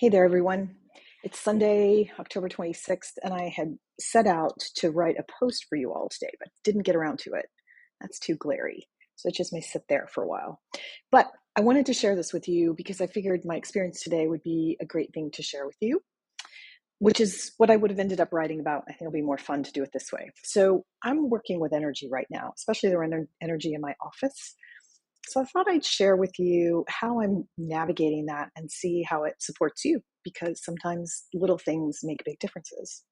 Hey there, everyone. It's Sunday, October 26th, and I had set out to write a post for you all today, but didn't get around to it. That's too glary. So it just may sit there for a while. But I wanted to share this with you because I figured my experience today would be a great thing to share with you, which is what I would have ended up writing about. I think it'll be more fun to do it this way. So I'm working with energy right now, especially the energy in my office. So I thought I'd share with you how I'm navigating that and see how it supports you, because sometimes little things make big differences.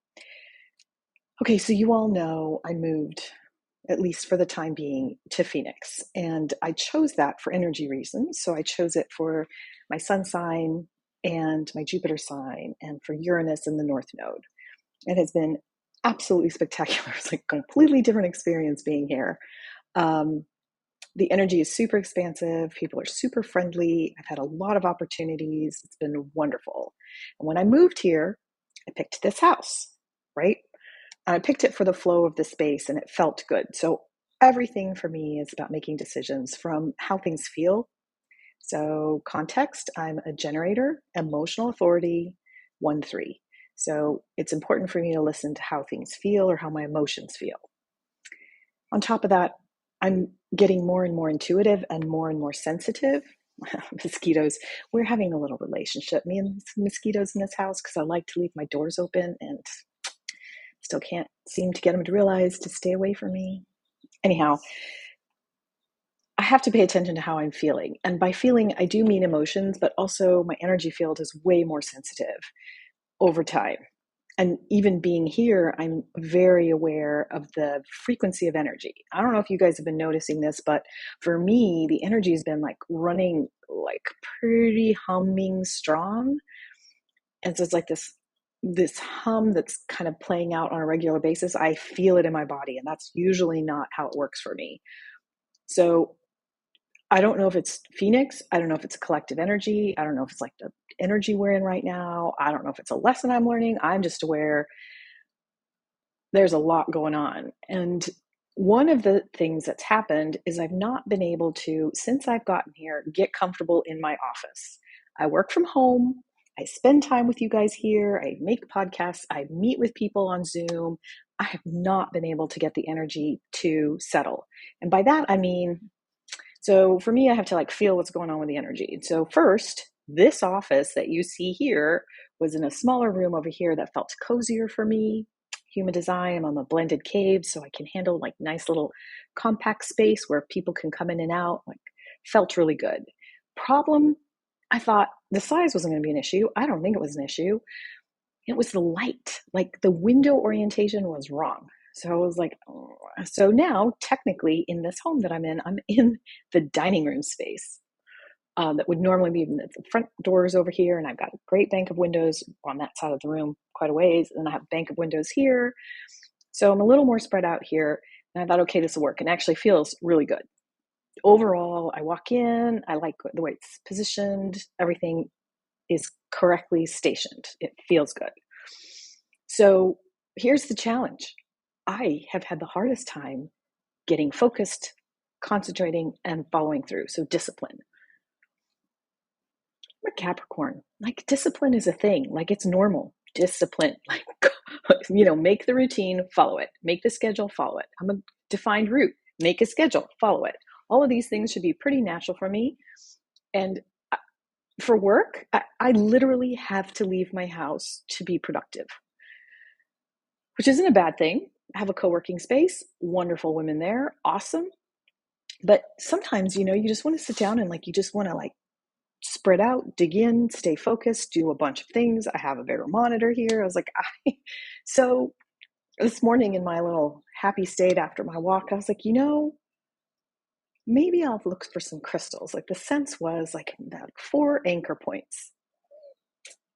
Okay, so you all know I moved, at least for the time being, to Phoenix. And I chose that for energy reasons. So I chose it for my sun sign and my Jupiter sign and for Uranus in the North Node. It has been absolutely spectacular. It's like a completely different experience being here. Um, the energy is super expansive. People are super friendly. I've had a lot of opportunities. It's been wonderful. And when I moved here, I picked this house, right? I picked it for the flow of the space and it felt good. So everything for me is about making decisions from how things feel. So context, I'm a generator, emotional authority, 1-3. So it's important for me to listen to how things feel or how my emotions feel. On top of that, I'm getting more and more intuitive and more sensitive. Mosquitoes, we're having a little relationship, me and some mosquitoes in this house, because I like to leave my doors open and still can't seem to get them to realize to stay away from me. Anyhow, I have to pay attention to how I'm feeling. And by feeling, I do mean emotions, but also my energy field is way more sensitive over time. And even being here, I'm very aware of the frequency of energy. I don't know if you guys have been noticing this, but for me, the energy has been like running like pretty humming strong. And so it's like this hum that's kind of playing out on a regular basis. I feel it in my body, and that's usually not how it works for me. So I don't know if it's Phoenix. I don't know if it's a collective energy. I don't know if it's like the energy we're in right now. I don't know if it's a lesson I'm learning. I'm just aware there's a lot going on. And one of the things that's happened is I've not been able to, since I've gotten here, get comfortable in my office. I work from home. I spend time with you guys here. I make podcasts. I meet with people on Zoom. I have not been able to get the energy to settle. And by that, I mean, so for me, I have to like feel what's going on with the energy. And so first, this office that you see here was in a smaller room over here that felt cozier for me. Human design, I'm a blended cave, so I can handle like nice little compact space where people can come in and out. Like, felt really good. Problem, I thought the size wasn't going to be an issue. I don't think it was an issue. It was the light. Like the window orientation was wrong. So I was like, oh. So now technically in this home that I'm in the dining room space. That would normally be the front doors over here, and I've got a great bank of windows on that side of the room quite a ways, and I have a bank of windows here. So I'm a little more spread out here, and I thought, okay, this will work, and it actually feels really good. Overall, I walk in, I like the way it's positioned, everything is correctly stationed. It feels good. So here's the challenge. I have had the hardest time getting focused, concentrating, and following through. So discipline. I'm a Capricorn. Like discipline is a thing. Like it's normal. Discipline. Like, make the routine, follow it. Make the schedule, follow it. I'm a defined route. Make a schedule, follow it. All of these things should be pretty natural for me. And for work, I literally have to leave my house to be productive, which isn't a bad thing. I have a co-working space, wonderful women there, awesome. But sometimes, you just want to sit down and you just want to spread out, dig in, stay focused, do a bunch of things. I have a bigger monitor here. I was like, so this morning in my little happy state after my walk, I was like, maybe I'll look for some crystals. Like the sense was like 4 anchor points.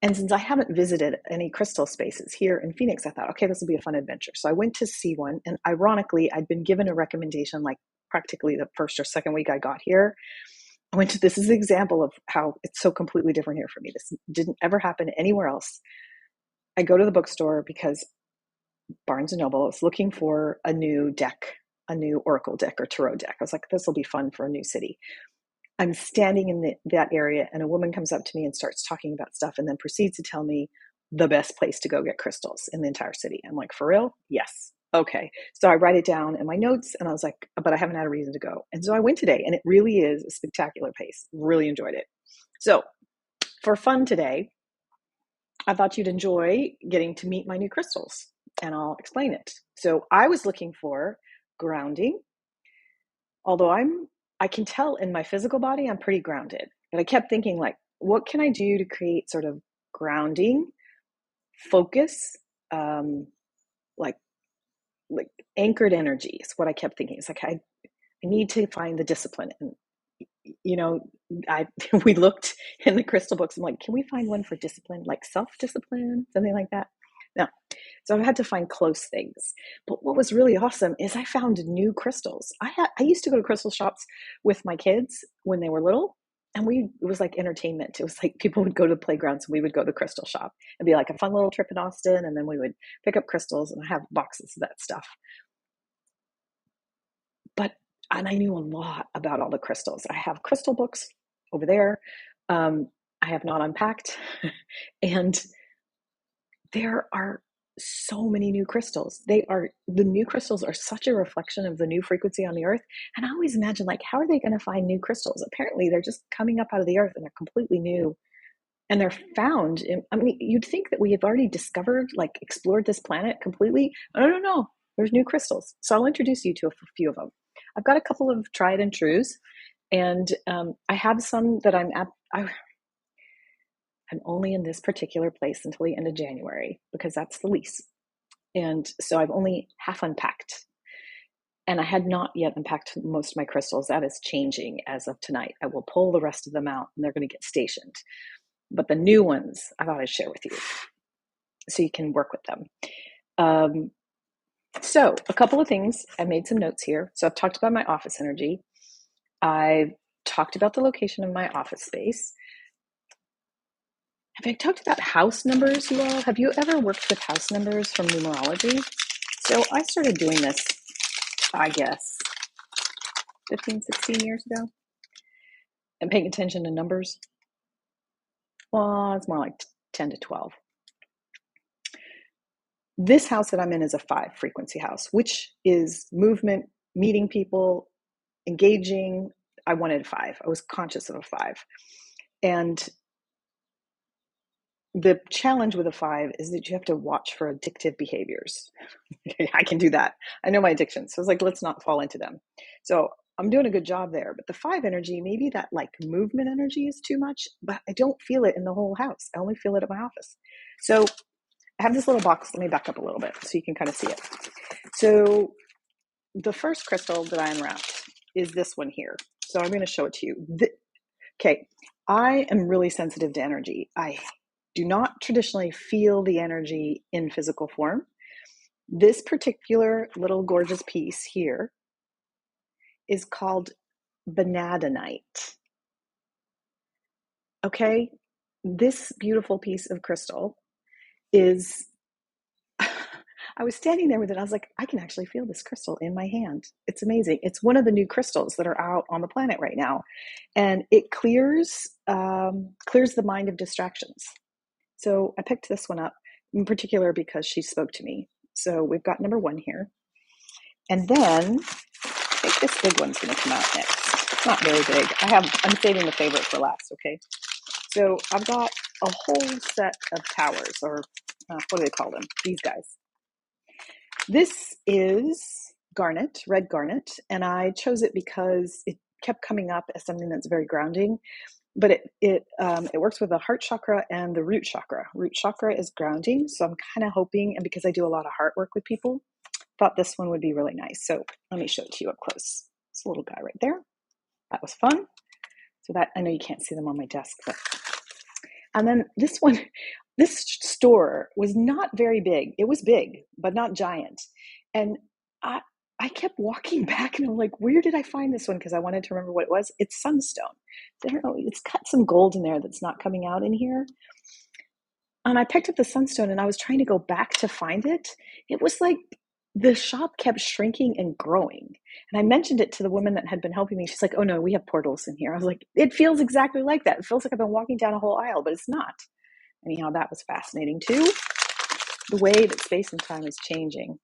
And since I haven't visited any crystal spaces here in Phoenix, I thought, okay, this will be a fun adventure. So I went to see one. And ironically, I'd been given a recommendation practically the first or second week I got here. This is an example of how it's so completely different here for me. This didn't ever happen anywhere else. I go to the bookstore because Barnes & Noble is looking for a new deck, a new Oracle deck or Tarot deck. I was like, this will be fun for a new city. I'm standing in that area, and a woman comes up to me and starts talking about stuff, and then proceeds to tell me the best place to go get crystals in the entire city. I'm like, for real? Yes. Okay. So I write it down in my notes, and I was like, but I haven't had a reason to go. And so I went today, and it really is a spectacular place. Really enjoyed it. So for fun today, I thought you'd enjoy getting to meet my new crystals, and I'll explain it. So I was looking for grounding, although I can tell in my physical body I'm pretty grounded. But I kept thinking, like, what can I do to create sort of grounding, focus, like anchored energy is what I kept thinking. It's like I need to find the discipline. And you know, I we looked in the crystal books. I'm like, can we find one for discipline, like self-discipline, something like that? No. So I've had to find close things. But what was really awesome is I found new crystals. I used to go to crystal shops with my kids when they were little, and it was like entertainment. It was like people would go to the playgrounds, and we would go to the crystal shop. It'd be like a fun little trip in Austin, and then we would pick up crystals and have boxes of that stuff. And I knew a lot about all the crystals. I have crystal books over there. I have not unpacked. And there are so many new crystals. The new crystals are such a reflection of the new frequency on the earth. And I always imagine, like, how are they going to find new crystals? Apparently they're just coming up out of the earth, and they're completely new. And they're found in, I mean, you'd think that we have already discovered, like, explored this planet completely. No. There's new crystals. So I'll introduce you to a few of them. I've got a couple of tried and trues, and I have some that I'm only in this particular place until the end of January, because that's the lease. And so I've only half unpacked. And I had not yet unpacked most of my crystals. That is changing as of tonight. I will pull the rest of them out, and they're going to get stationed. But the new ones, I thought I'd share with you so you can work with them. So a couple of things, I made some notes here. So I've talked about my office energy. I've talked about the location of my office space. Have I talked about house numbers, you all? Have you ever worked with house numbers from numerology? So I started doing this, I guess, 15, 16 years ago. And paying attention to numbers. Well, it's more like 10 to 12. This house that I'm in is a 5 frequency house, which is movement, meeting people, engaging. I wanted a 5. I was conscious of a 5. And the challenge with a 5 is that you have to watch for addictive behaviors. I can do that. I know my addictions. So I was like, let's not fall into them. So I'm doing a good job there. But the 5 energy, maybe that like movement energy is too much, but I don't feel it in the whole house. I only feel it at my office. So I have this little box. Let me back up a little bit so you can kind of see it. So the first crystal that I unwrapped is this one here. So I'm going to show it to you. Okay, I am really sensitive to energy. I do not traditionally feel the energy in physical form. This particular little gorgeous piece here is called vanadinite. Okay, this beautiful piece of crystal is, I was standing there with it. I was like, I can actually feel this crystal in my hand. It's amazing. It's one of the new crystals that are out on the planet right now. And it clears the mind of distractions. So I picked this one up in particular because she spoke to me. So we've got number 1 here. And then I think this big one's going to come out next. It's not very big. I'm saving the favorite for last, okay? So I've got a whole set of towers, or what do they call them? These guys. This is garnet, red garnet, and I chose it because it kept coming up as something that's very grounding. But it works with the heart chakra and the root chakra. Root chakra is grounding, so I'm kind of hoping, and because I do a lot of heart work with people, thought this one would be really nice. So let me show it to you up close. It's a little guy right there. That was fun. So that, I know you can't see them on my desk, but. And then this one, this store was not very big. It was big, but not giant. And I kept walking back, and I'm like, where did I find this one? Because I wanted to remember what it was. It's sunstone. I don't know. It's got some gold in there that's not coming out in here. And I picked up the sunstone, and I was trying to go back to find it. It was like the shop kept shrinking and growing. And I mentioned it to the woman that had been helping me. She's like, oh no, we have portals in here. I was like, it feels exactly like that. It feels like I've been walking down a whole aisle, but it's not. Anyhow, that was fascinating too. The way that space and time is changing.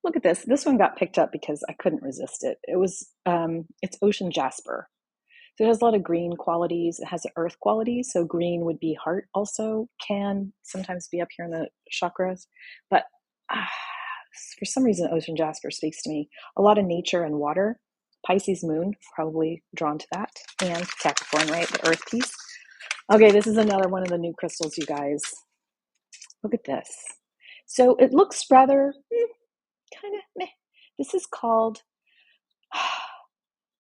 Look at this. This one got picked up because I couldn't resist it. It's ocean jasper. So it has a lot of green qualities. It has earth qualities. So green would be heart also, can sometimes be up here in the chakras. But for some reason, ocean jasper speaks to me. A lot of nature and water. Pisces moon, probably drawn to that. And Capricorn, right? The earth piece. Okay, this is another one of the new crystals, you guys. Look at this. So it looks rather kind of meh. This is called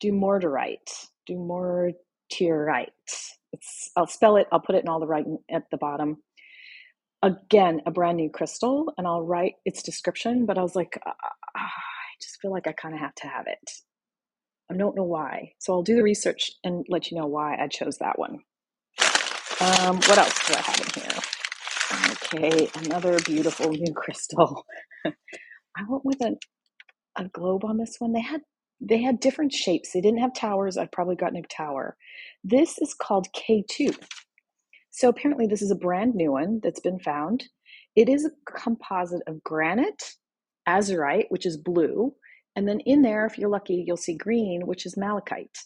dumortierite. Dumortierite. I'll spell it. I'll put it in all the writing at the bottom. Again, a brand new crystal, and I'll write its description. But I was like, I just feel like I kind of have to have it. I don't know why. So I'll do the research and let you know why I chose that one. What else do I have in here? Okay, another beautiful new crystal. I went with a globe on this one. They had different shapes. They didn't have towers. I've probably gotten a tower. This is called K2. So apparently this is a brand new one that's been found. It is a composite of granite, azurite, which is blue, and then in there, if you're lucky, you'll see green, which is malachite.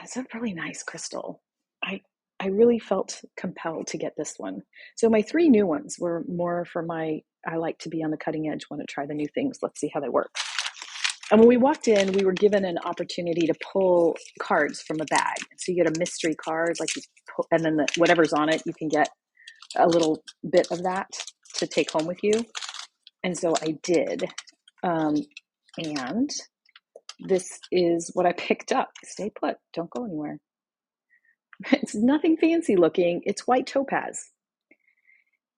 It's a really nice crystal. I really felt compelled to get this one. So my 3 new ones were more for I like to be on the cutting edge, want to try the new things. Let's see how they work. And when we walked in, we were given an opportunity to pull cards from a bag. So you get a mystery card, and then whatever's on it, you can get a little bit of that to take home with you. And so I did. And this is what I picked up. Stay put. Don't go anywhere. It's nothing fancy looking. It's white topaz.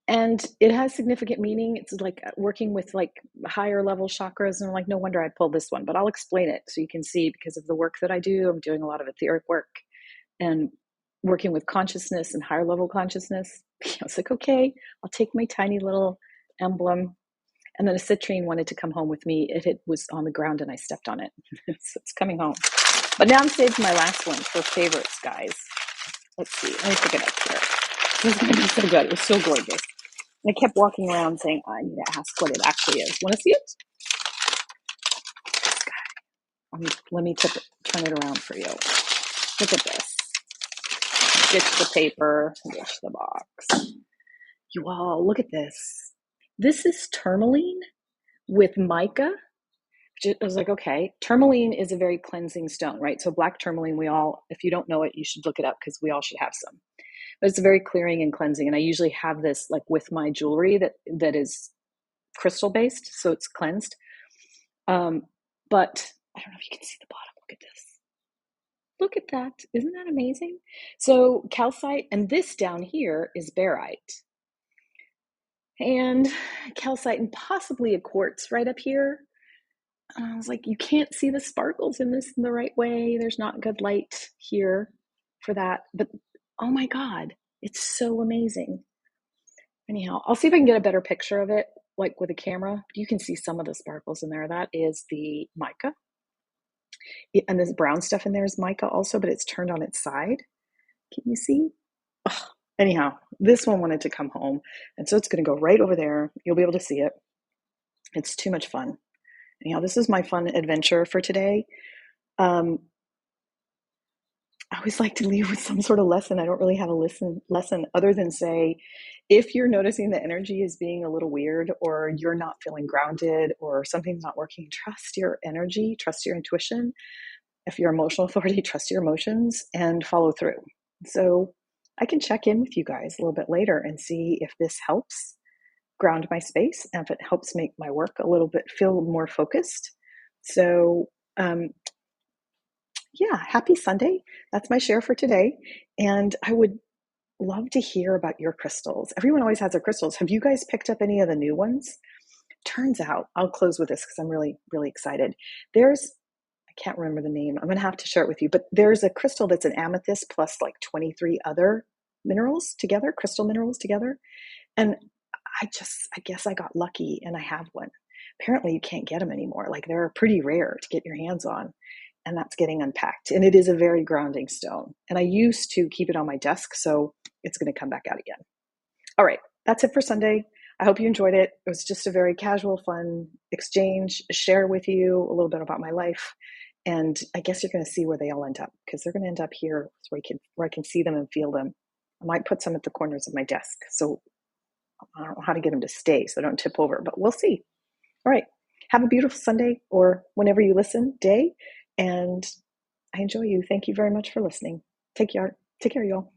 And it has significant meaning. It's like working with like higher level chakras, and I'm like, no wonder I pulled this one, but I'll explain it so you can see, because of the work that I do. I'm doing a lot of etheric work and working with consciousness and higher level consciousness. I was like, okay, I'll take my tiny little emblem. And then a citrine wanted to come home with me. It was on the ground and I stepped on it. So it's coming home. But now I'm saving my last one for favorites, guys. Let's see. Let me pick it up here. This is going to be so good. It was so gorgeous. I kept walking around saying, I need to ask what it actually is. Want to see it? Let me turn it around for you. Look at this. Ditch the paper, ditch the box. You all, look at this. This is tourmaline with mica. I was like, okay, tourmaline is a very cleansing stone, right? So black tourmaline, if you don't know it, you should look it up because we all should have some. But it's very clearing and cleansing. And I usually have this like with my jewelry that is crystal based, so it's cleansed. But I don't know if you can see the bottom. Look at this. Look at that. Isn't that amazing? So calcite, and this down here is barite. And calcite and possibly a quartz right up here. I was like, you can't see the sparkles in this in the right way. There's not good light here for that. But oh my God, it's so amazing. Anyhow, I'll see if I can get a better picture of it, like with a camera. You can see some of the sparkles in there. That is the mica. And this brown stuff in there is mica also, but it's turned on its side. Can you see? Oh, anyhow, this one wanted to come home. And so it's going to go right over there. You'll be able to see it. It's too much fun. Anyhow, this is my fun adventure for today. I always like to leave with some sort of lesson. I don't really have a lesson other than say, if you're noticing the energy is being a little weird, or you're not feeling grounded, or something's not working, trust your energy, trust your intuition. If you're emotional authority, trust your emotions and follow through. So I can check in with you guys a little bit later and see if this helps ground my space and if it helps make my work a little bit feel more focused. So yeah, happy Sunday. That's my share for today. And I would love to hear about your crystals. Everyone always has their crystals. Have you guys picked up any of the new ones? Turns out, I'll close with this because I'm really, really excited. I can't remember the name. I'm going to have to share it with you, but there's a crystal that's an amethyst plus like 23 other minerals together, crystal minerals together. And I guess I got lucky and I have one. Apparently, you can't get them anymore. Like they're pretty rare to get your hands on, and that's getting unpacked. And it is a very grounding stone. And I used to keep it on my desk, so it's going to come back out again. All right, that's it for Sunday. I hope you enjoyed it. It was just a very casual, fun exchange, share with you a little bit about my life. And I guess you're going to see where they all end up, because they're going to end up here where I can see them and feel them. I might put some at the corners of my desk. So I don't know how to get them to stay so they don't tip over, but we'll see. All right. Have a beautiful Sunday, or whenever you listen, day. And I enjoy you. Thank you very much for listening. Take care. Take care, y'all.